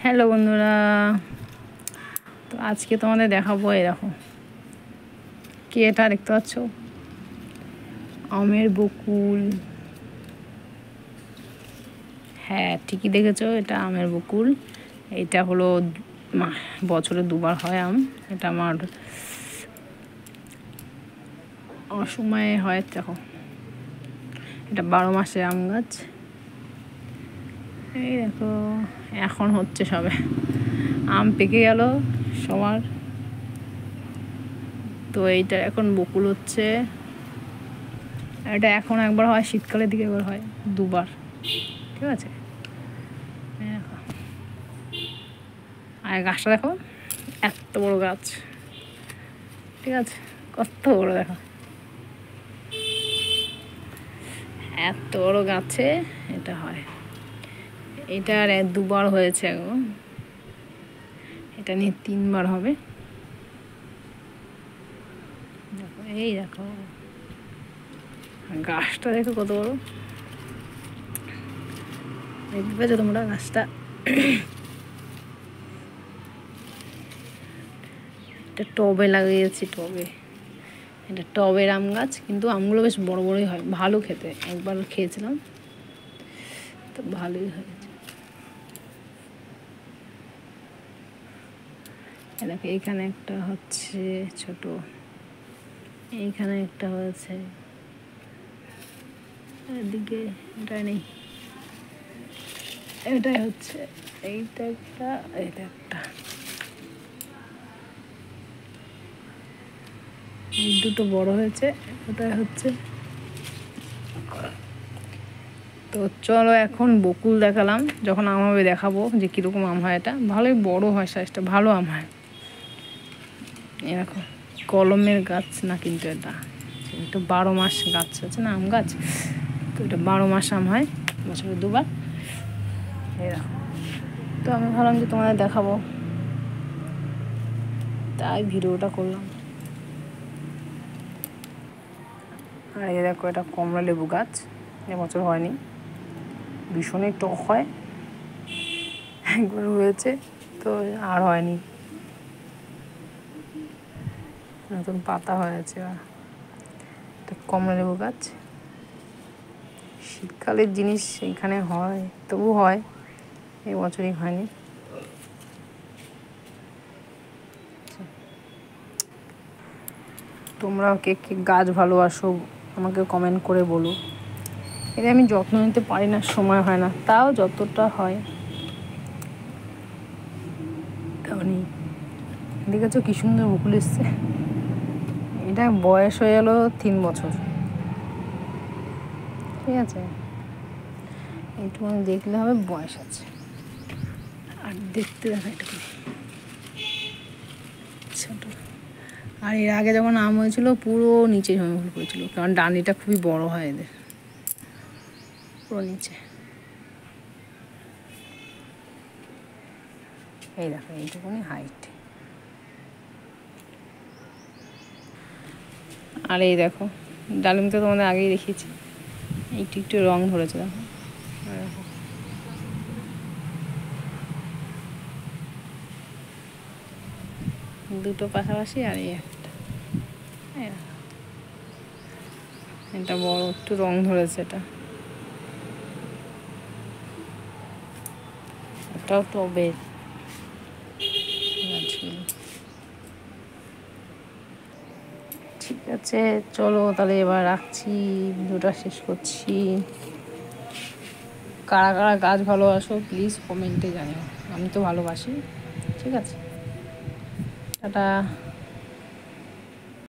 Hello বন্ধুরা, তো আজকে তোমাদের দেখাবো এই দেখো কি এটা দেখতে পাচ্ছ, আমের বকুল। হ্যাঁ, ঠিকই দেখেছো, এটা আমের বকুল। এটা হলো বছরে দুবার হয় আম। এটা আমার অসময়ে হয়। দেখো, এটা 12 মাসের আম গাছ। এই দেখো, এখন হচ্ছে সবে আম পেকে গেল সবার। তো এইটা এখন বকুল হচ্ছে। এটা এখন একবার হয়, শীতকালের দিকে একবার হয়, দুবার। ঠিক আছে, আর গাছটা দেখো, এত বড় গাছ। ঠিক আছে, কত বড় দেখো, এত বড় গাছে এটা হয়। এটার দুবার হয়েছে এখন, এটা নিয়ে 3বার হবে। দেখো, এই দেখো গাছটা দেখো কত বড়, দেখতে পেয়েছো তোমরা গাছটা? এটা টবে লাগিয়েছি, টবে। এটা টবের আম গাছ, কিন্তু আমগুলো বেশ বড় বড়ই হয়, ভালো খেতে। একবার খেয়েছিলাম তো ভালোই হয়েছে। দেখো, এইখানে একটা হচ্ছে ছোট, এইখানে একটা হয়েছে, এদিকে এটা নেই, এটাই হচ্ছে, এইটা একটা, এটা একটা, এই দুটো বড় হয়েছে, ওটাই হচ্ছে। তো চলো এখন বকুল দেখালাম, যখন আম হবে দেখাবো যে কীরকম আম হয়। এটা ভালোই বড় হয়, সাইজটা ভালো আম হয়। এরকম কলমের গাছ না, কিন্তু এটা 12 মাস গাছ আছে না, আম গাছ। তো এটা 12 মাস আম হয়, বছরে দুবার। এরকম, তো আমি ভাবলাম যে তোমাদের দেখাবো, তাই ভিডিওটা করলাম। আর এই দেখো, এটা কমলা লেবু গাছ, এবছর হয়নি, ভীষণই টক হয়। একবার হয়েছে, তো আর হয়নি, নতুন পাতা হয়েছে। এটা কমলা লেবু গাছ, শীতকালের জিনিস এইখানে হয়, তবু হয়, এবছরই হয়নি। তোমরা কে কে গাছ ভালোবাসো আমাকে কমেন্ট করে বলো। এটা আমি যত্ন নিতে পারি না, সময় হয় না, তাও যতটা হয় তাও নিই। দেখেছো কি সুন্দর বকুল এসছে। এটা বয়স হয়ে গেল 3 বছর। ঠিক আছে, এইটুকু দেখলে হবে বয়স আছে। আর দেখতে দেখা এটুকু ছোট। আর এর আগে যখন আম হয়েছিল পুরো নিচে ঝমে ফুল করেছিল, কারণ ডানিটা খুবই বড় হয় এদের, পুরো নিচে। এই দেখো, এইটুকুনি হাইট। আর এই দেখো, ডালিম তো তোমাদের আগেই দেখিয়েছি, একটু একটু রং ধরেছে দেখো। দুটো পাশাপাশি, আর এই একটা, এটা বড়, একটু রং ধরেছে। এটাও টবের গাছগুলো। ঠিক আছে, চলো তাহলে এবার রাখছি, ভিডিওটা শেষ করছি। কারা কারা গাছ ভালোবাসো প্লিজ কমেন্টে জানিও, আমি তো ভালোবাসি। ঠিক আছে, টাটা।